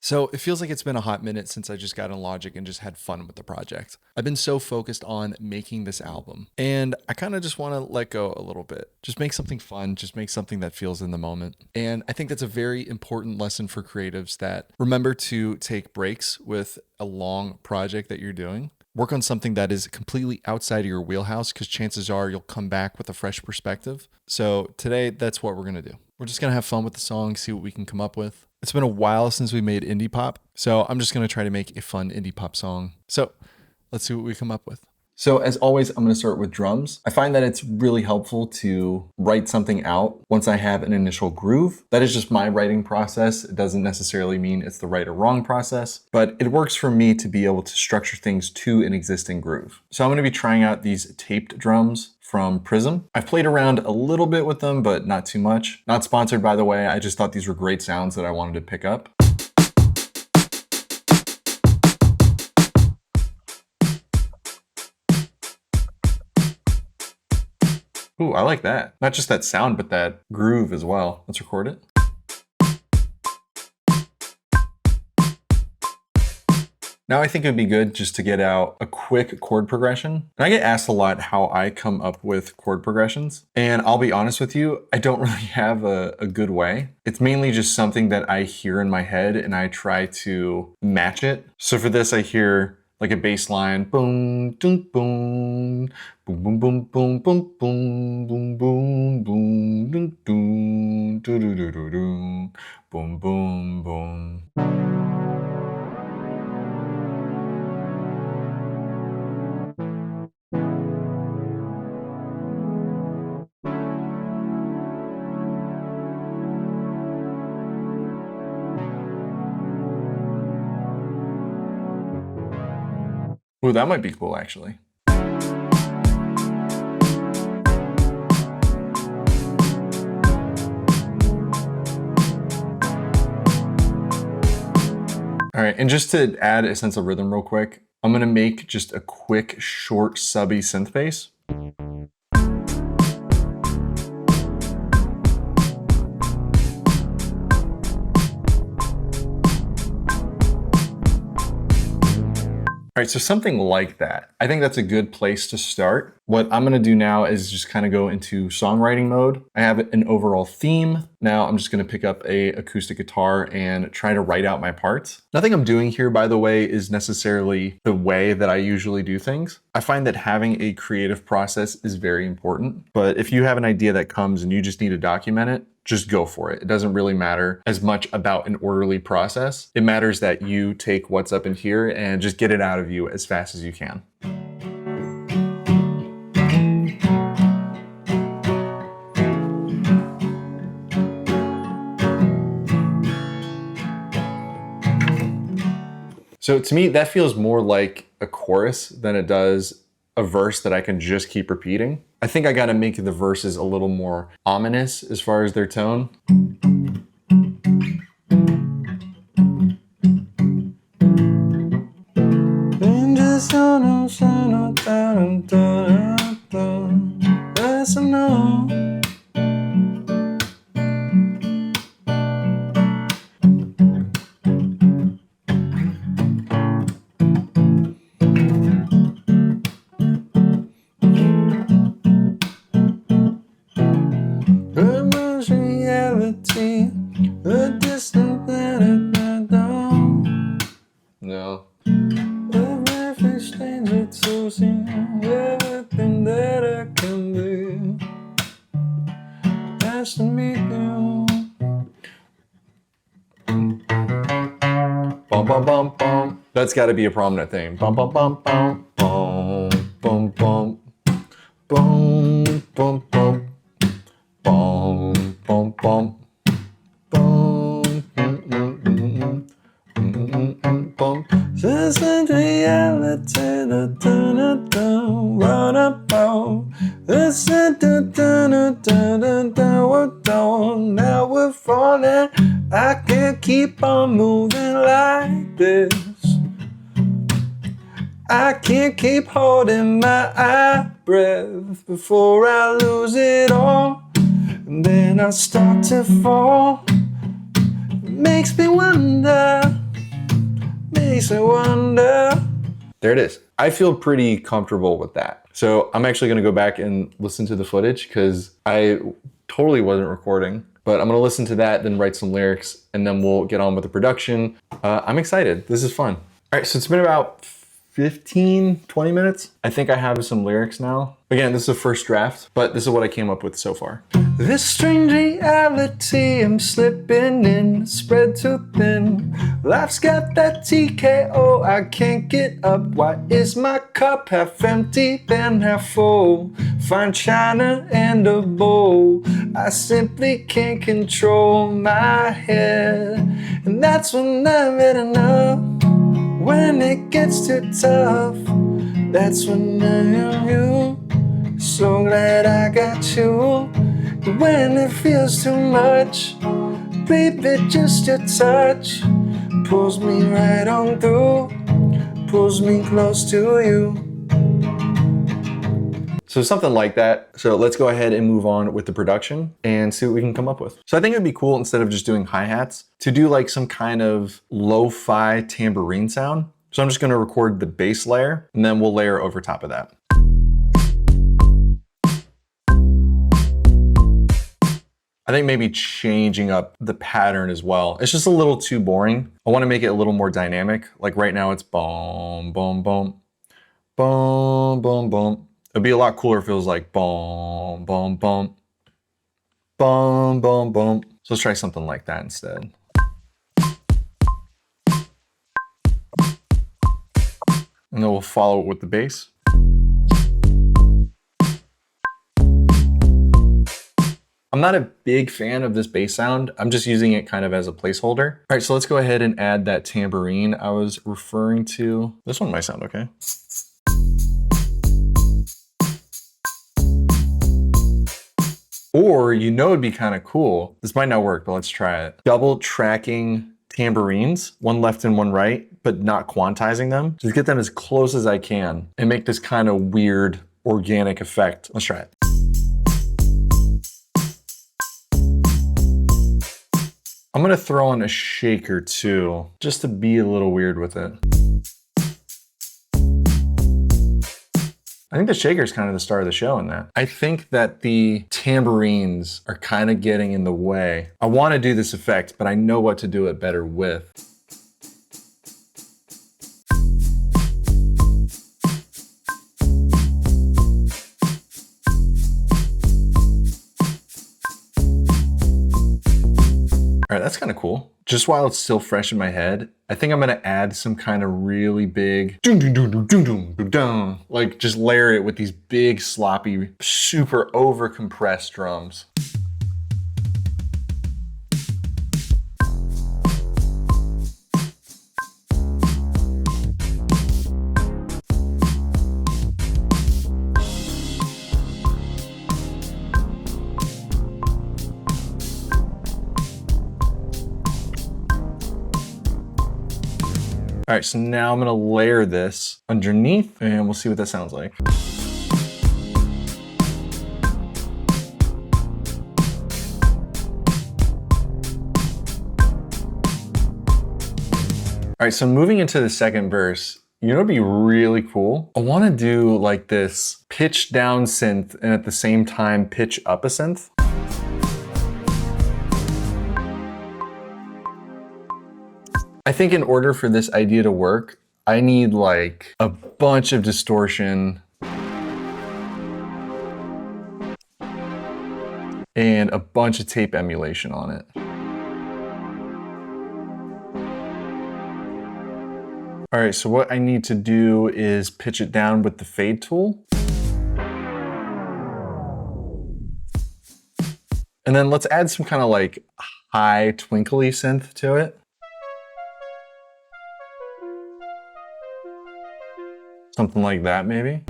So it feels like it's been a hot minute since I just got in Logic and just had fun with the project. I've been so focused on making this album, and I kind of just want to let go a little bit. Just make something fun, just make something that feels in the moment. And I think that's a very important lesson for creatives, that remember to take breaks with a long project that you're doing. Work on something that is completely outside of your wheelhouse, because chances are you'll come back with a fresh perspective. So today, that's what we're going to do. We're just going to have fun with the song, see what we can come up with. It's been a while since we made indie pop, so I'm just going to try to make a fun indie pop song. So let's see what we come up with. So as always, I'm going to start with drums. I find that it's really helpful to write something out once I have an initial groove. That is just my writing process. It doesn't necessarily mean it's the right or wrong process, but it works for me to be able to structure things to an existing groove. So I'm going to be trying out these taped drums from Prism. I've played around a little bit with them, but not too much. Not sponsored, by the way. I just thought these were great sounds that I wanted to pick up. Ooh, I like that. Not just that sound, but that groove as well. Let's record it. Now I think it'd be good just to get out a quick chord progression. And I get asked a lot how I come up with chord progressions. And I'll be honest with you, I don't really have a good way. It's mainly just something that I hear in my head and I try to match it. So for this, I hear like a bass line, boom, boom, boom, boom, boom, boom, boom, boom, boom, boom, boom, boom, boom, boom, do do do do do, boom, boom, boom. Ooh, that might be cool, actually. All right, and just to add a sense of rhythm real quick, I'm gonna make just a quick, short, subby synth bass. All right, so something like that. I think that's a good place to start. What I'm gonna do now is just kind of go into songwriting mode. I have an overall theme. Now I'm just gonna pick up a acoustic guitar and try to write out my parts. Nothing I'm doing here, by the way, is necessarily the way that I usually do things. I find that having a creative process is very important, but if you have an idea that comes and you just need to document it, just go for it. It doesn't really matter as much about an orderly process. It matters that you take what's up in here and just get it out of you as fast as you can. So to me, that feels more like a chorus than it does a verse that I can just keep repeating. I think I gotta make the verses a little more ominous as far as their tone. No. Everything that I can be. Nice to meet you. Bum bum bum bum. That's got to be a prominent thing. Bum bum bum bum bum bum bum bum bum bum bum bum bum. This is reality, what about? This is now we're falling. I can't keep on moving like this. I can't keep holding my breath before I lose it all. And then I start to fall. It makes me wonder makes me wonder. There it is. I feel pretty comfortable with that. So I'm actually gonna go back and listen to the footage because I totally wasn't recording, but I'm gonna listen to that, then write some lyrics, and then we'll get on with the production. I'm excited, this is fun. All right, so it's been about 15, 20 minutes. I think I have some lyrics now. Again, this is a first draft, but this is what I came up with so far. This strange reality I'm slipping in, spread too thin. Life's got that TKO, I can't get up. Why is my cup half empty, then half full? Fine china and a bowl. I simply can't control my head. And that's when I've had enough. When it gets too tough, that's when I am you. So glad I got you. When it feels too much, baby, just your touch pulls me right on through, pulls me close to you. So something like that. So let's go ahead and move on with the production and see what we can come up with. So I think it'd be cool, instead of just doing hi-hats, to do like some kind of lo-fi tambourine sound. So I'm just gonna record the bass layer and then we'll layer over top of that. I think maybe changing up the pattern as well. It's just a little too boring. I wanna make it a little more dynamic. Like right now it's boom, boom, boom, boom, boom, boom. It'd be a lot cooler if it was like boom, boom, boom, boom, boom, boom. So let's try something like that instead. And then we'll follow it with the bass. I'm not a big fan of this bass sound. I'm just using it kind of as a placeholder. All right, so let's go ahead and add that tambourine I was referring to. This one might sound okay. Or, you know, it'd be kind of cool. This might not work, but let's try it. Double tracking tambourines, one left and one right, but not quantizing them. Just get them as close as I can and make this kind of weird organic effect. Let's try it. I'm gonna throw in a shaker too, just to be a little weird with it. I think the shaker is kind of the star of the show in that. I think that the tambourines are kind of getting in the way. I want to do this effect, but I know what to do it better with. All right, that's kind of cool. Just while it's still fresh in my head, I think I'm gonna add some kind of really big, like just layer it with these big, sloppy, super over compressed drums. All right, so now I'm gonna layer this underneath and we'll see what that sounds like. All right, so moving into the second verse, you know what'd be really cool? I wanna do like this pitch down synth and at the same time pitch up a synth. I think in order for this idea to work, I need like a bunch of distortion and a bunch of tape emulation on it. All right, so what I need to do is pitch it down with the fade tool. And then let's add some kind of like high twinkly synth to it. Something like that, maybe.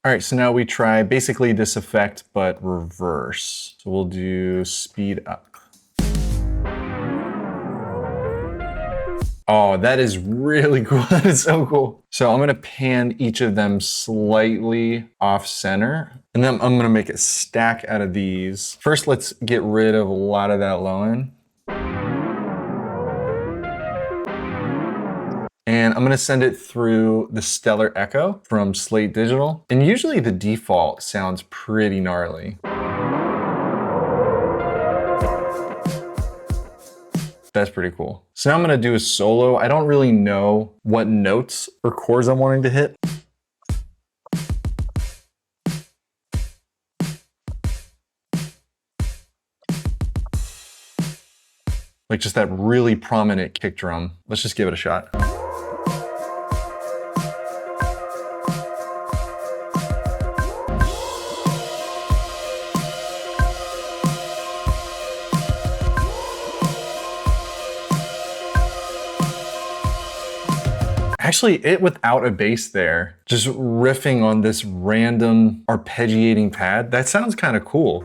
All right, so now we try basically this effect, but reverse. So we'll do speed up. Oh, that is really cool. That is so cool. So I'm gonna pan each of them slightly off center, and then I'm gonna make a stack out of these. First, let's get rid of a lot of that low end. and I'm gonna send it through the Stellar Echo from Slate Digital. And usually the default sounds pretty gnarly. That's pretty cool. So now I'm gonna do a solo. I don't really know what notes or chords I'm wanting to hit. Like just that really prominent kick drum. Let's just give it a shot. Actually, it without a bass there, just riffing on this random arpeggiating pad, that sounds kind of cool.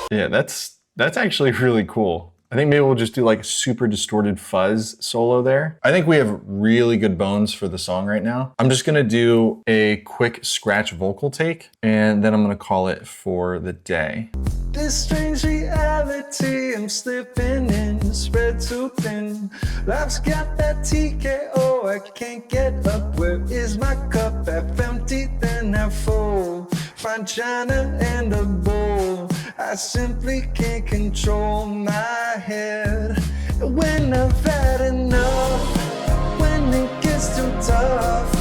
Yeah, that's actually really cool. I think maybe we'll just do like a super distorted fuzz solo there. I think we have really good bones for the song right now. I'm just gonna do a quick scratch vocal take, and then I'm gonna call it for the day. This strange reality I'm slipping in, spread too thin. Life's got that TKO, I can't get up. Where is my cup? Half empty, then half full. Find china and a bowl. I simply can't control my head. When I've had enough, when it gets too tough,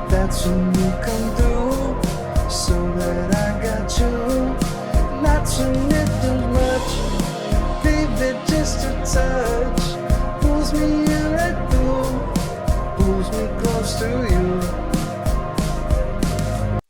that's when you come through, so that I got you. Not to little much, baby, just a touch. Pulls me in right through, pulls me close to you.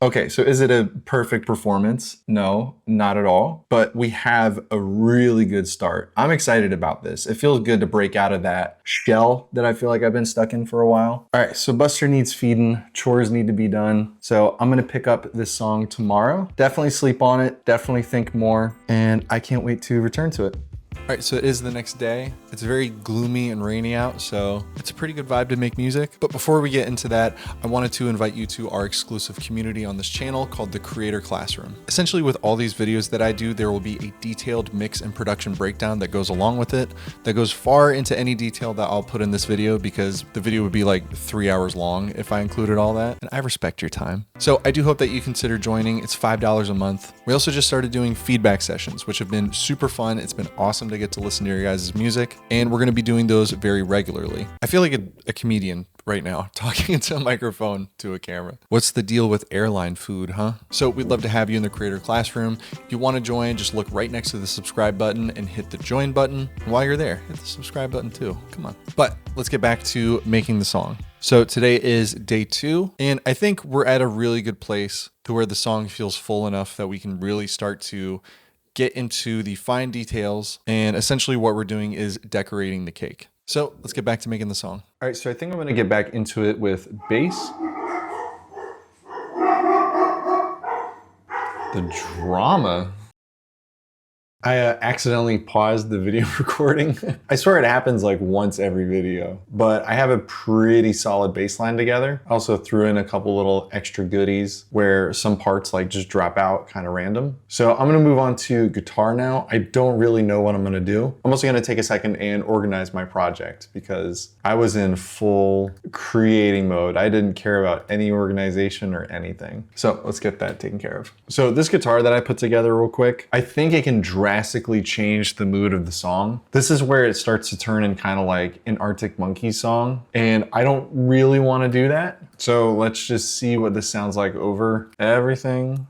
Okay, so is it a perfect performance? No, not at all. But we have a really good start. I'm excited about this. It feels good to break out of that shell that I feel like I've been stuck in for a while. All right, so Buster needs feeding, chores need to be done. So I'm gonna pick up this song tomorrow. Definitely sleep on it, definitely think more, and I can't wait to return to it. All right, so it is the next day. It's very gloomy and rainy out, so it's a pretty good vibe to make music. But before we get into that, I wanted to invite you to our exclusive community on this channel called the Creator Classroom. Essentially, with all these videos that I do, there will be a detailed mix and production breakdown that goes along with it, that goes far into any detail that I'll put in this video, because the video would be like 3 hours long if I included all that, and I respect your time. So I do hope that you consider joining. It's $5 a month. We also just started doing feedback sessions, which have been super fun. It's been awesome to get to listen to your guys' music, and we're going to be doing those very regularly. I feel like a comedian right now talking into a microphone to a camera. What's the deal with airline food, huh? So we'd love to have you in the Creator Classroom. If you want to join, just look right next to the subscribe button and hit the join button. And while you're there, hit the subscribe button too. Come on. But let's get back to making the song. So today is day 2, and I think we're at a really good place to where the song feels full enough that we can really start to get into the fine details, and essentially what we're doing is decorating the cake. So let's get back to making the song. All right, so I think I'm gonna get back into it with bass. The drama. I accidentally paused the video recording. I swear it happens like once every video, but I have a pretty solid bass line together. I also threw in a couple little extra goodies where some parts like just drop out kind of random. So I'm gonna move on to guitar now. I don't really know what I'm gonna do. I'm also gonna take a second and organize my project because I was in full creating mode. I didn't care about any organization or anything. So let's get that taken care of. So this guitar that I put together real quick, I think it can drastically change the mood of the song. This is where it starts to turn in kind of like an Arctic Monkeys song, and I don't really want to do that. So let's just see what this sounds like over everything.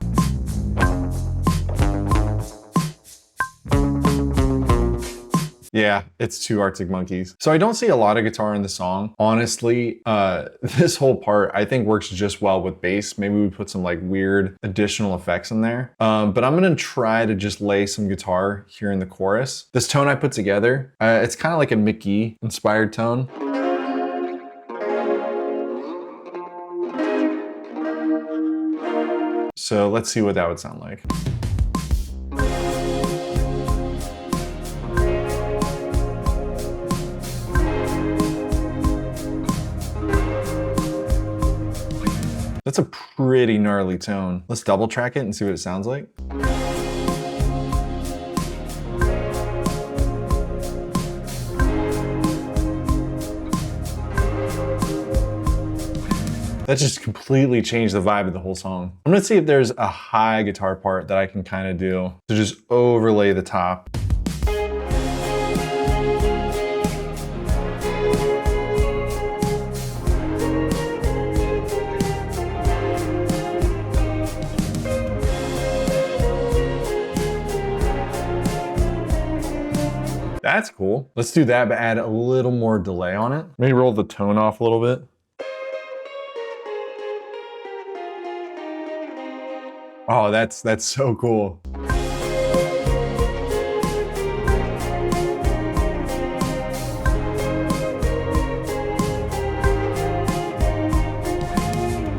Yeah, it's too Arctic Monkeys. So I don't see a lot of guitar in the song. Honestly, this whole part I think works just well with bass. Maybe we put some like weird additional effects in there. But I'm gonna try to just lay some guitar here in the chorus. This tone I put together, it's kind of like a Mk.Gee inspired tone. So let's see what that would sound like. That's a pretty gnarly tone. Let's double track it and see what it sounds like. That just completely changed the vibe of the whole song. I'm gonna see if there's a high guitar part that I can kind of do to just overlay the top. That's cool. Let's do that, but add a little more delay on it. Maybe roll the tone off a little bit. Oh, that's so cool.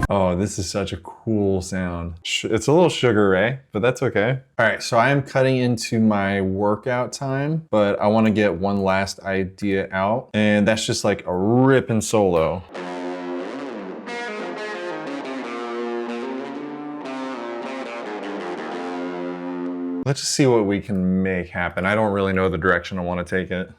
Oh, this is such a cool sound. It's a little Sugar Ray, but that's okay. All right, so I am cutting into my workout time, but I want to get one last idea out, and that's just like a ripping solo. Let's just see what we can make happen. I don't really know the direction I want to take it.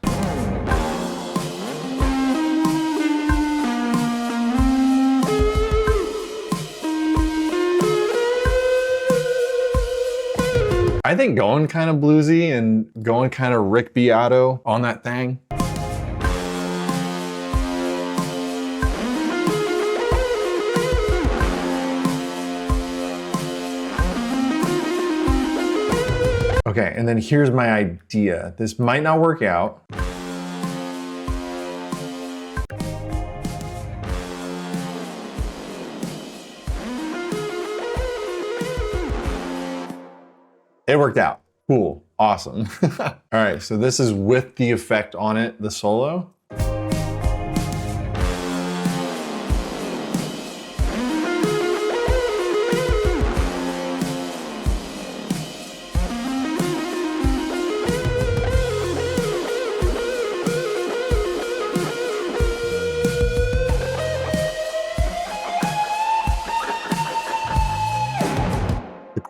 I think going kind of bluesy and going kind of Rick Beato on that thing. Okay, and then here's my idea. This might not work out. It worked out. Cool, awesome. All right, so this is with the effect on it, the solo.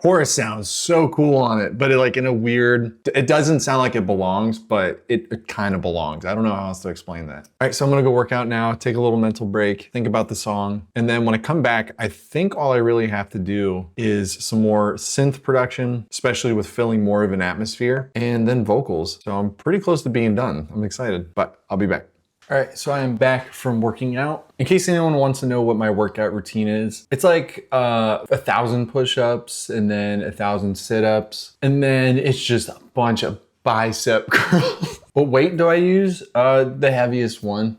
Chorus sounds so cool on it, but like in a weird, it doesn't sound like it belongs, but it kind of belongs. I don't know how else to explain that. All right, so I'm gonna go work out now, take a little mental break, think about the song. And then when I come back, I think all I really have to do is some more synth production, especially with filling more of an atmosphere, and then vocals. So I'm pretty close to being done. I'm excited, but I'll be back. All right, so I am back from working out. In case anyone wants to know what my workout routine is, it's like 1,000 push-ups and then 1,000 sit-ups. And then it's just a bunch of bicep curls. What weight do I use? The heaviest one.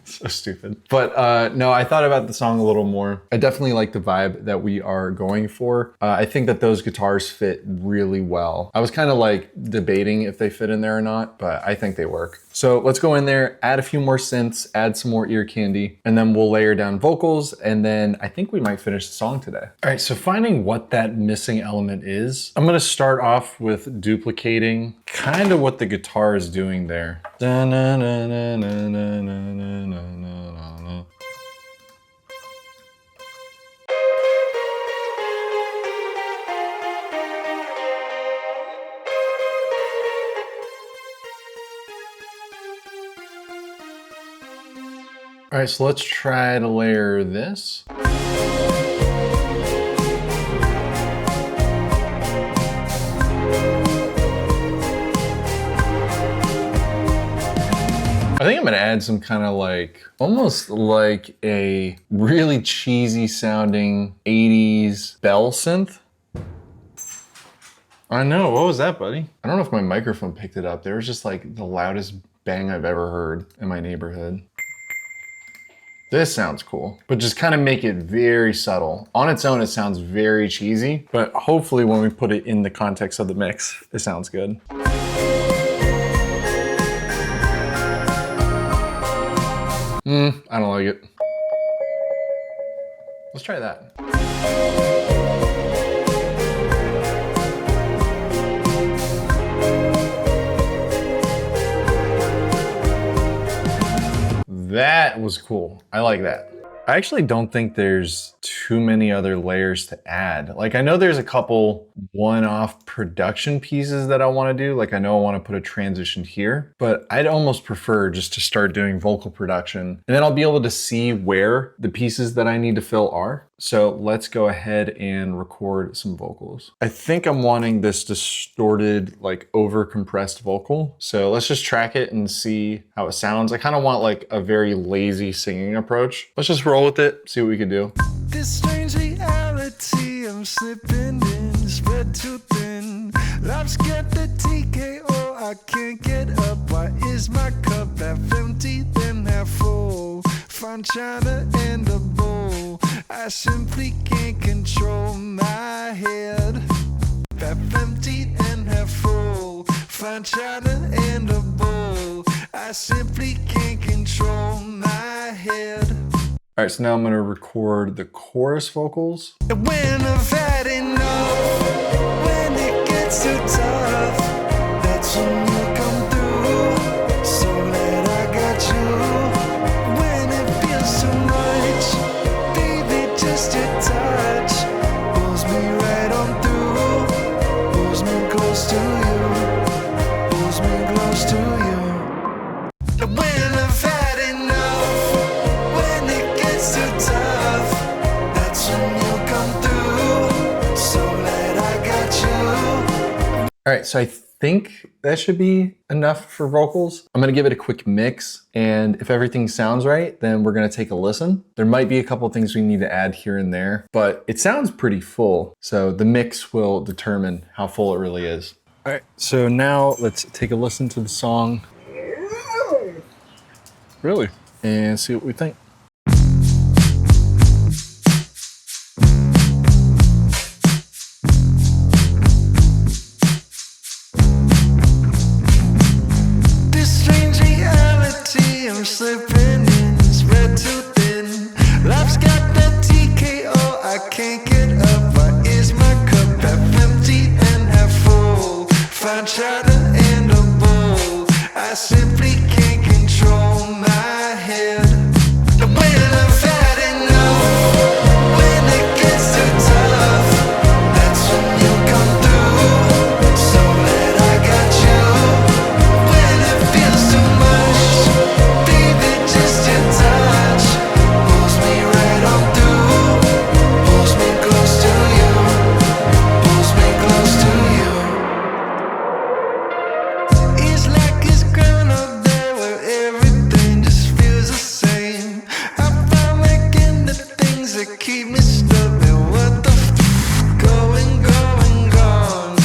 So stupid. But no, I thought about the song a little more. I definitely like the vibe that we are going for. I think that those guitars fit really well. I was kind of like debating if they fit in there or not, but I think they work. So let's go in there, add a few more synths, add some more ear candy, and then we'll layer down vocals, and then I think we might finish the song today. All right, so finding what that missing element is, I'm gonna start off with duplicating kind of what the guitar is doing there. All right, so let's try to layer this. I think I'm gonna add some kind of like, almost like a really cheesy sounding 80s bell synth. I know, what was that, buddy? I don't know if my microphone picked it up. There was just like the loudest bang I've ever heard in my neighborhood. This sounds cool, but just kind of make it very subtle. On its own, it sounds very cheesy, but hopefully when we put it in the context of the mix, it sounds good. I don't like it. Let's try that. That was cool. I like that. I actually don't think there's too many other layers to add. Like I know there's a couple one-off production pieces that I want to do. Like I know I want to put a transition here, but I'd almost prefer just to start doing vocal production, and then I'll be able to see where the pieces that I need to fill are. So let's go ahead and record some vocals. I think I'm wanting this distorted, like over compressed vocal. So let's just track it and see how it sounds. I kind of want like a very lazy singing approach. Let's just roll with it, see what we can do. This strange reality I'm slipping in, spread too thin. Life's got the TKO, I can't get up. Why is my cup half empty, then half full? Find China and a bowl. I simply can't control my head. Half empty and half full. Find China and a bowl. I simply can't control my head. All right, so now I'm gonna record the chorus vocals. When I've had enough, when it gets too tough, that's when you come through. So glad I got you. When it feels too much, baby, just your touch pulls me right on through, pulls me close to you, pulls me close to you. When I've had enough, when it gets too tough, that's when you come through. So glad I got you. All right, so I think that should be enough for vocals. I'm gonna give it a quick mix, and if everything sounds right, then we're gonna take a listen. There might be a couple things we need to add here and there, but it sounds pretty full. So the mix will determine how full it really is. All right, so now let's take a listen to the song. Really? And see what we think. This strange reality I'm slipping in, spread too thin. Life's got that TKO, I can't get up. Why is my cup half empty and half full? Find China and a bowl. I simply can't control my head. When I've had enough, when it gets too tough, that's when you come through. So glad I got you. When it feels too much, baby, just your touch pulls me right on through, pulls me close to you, pulls me close to you. It's like it's ground up there where everything just feels the same. I found making the things that keep me stuck. And what the going, gone.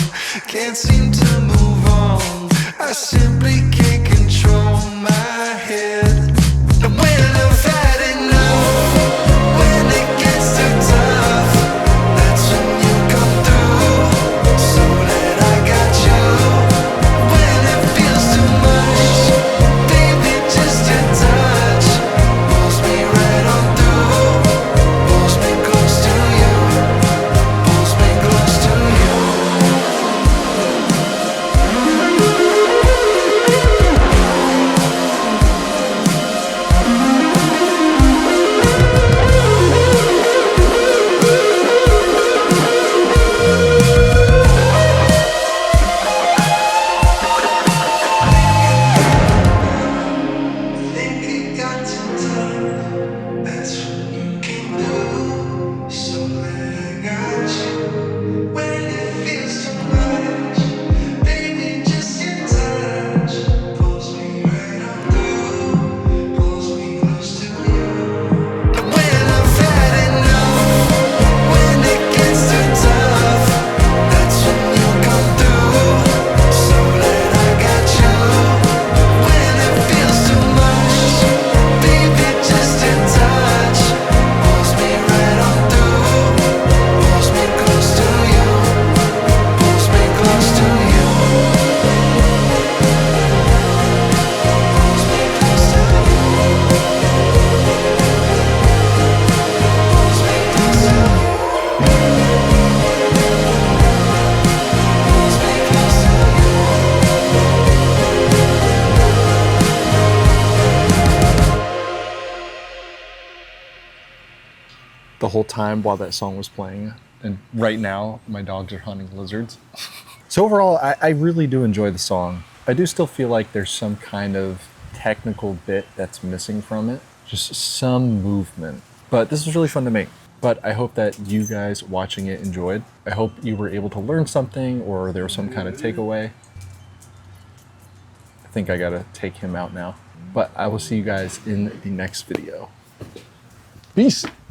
Can't seem to move on. I simply can't control my head. When I've had enough, when it gets too tough, that's when you come through. So glad I got you. When it feels too much, baby, just your touch pulls me right on through, pulls me close to you, pulls me close to you. time while that song was playing. And right now, my dogs are hunting lizards. So overall, I really do enjoy the song. I do still feel like there's some kind of technical bit that's missing from it. Just some movement. But this was really fun to make. But I hope that you guys watching it enjoyed. I hope you were able to learn something or there was some kind of takeaway. I think I gotta take him out now. But I will see you guys in the next video. Peace.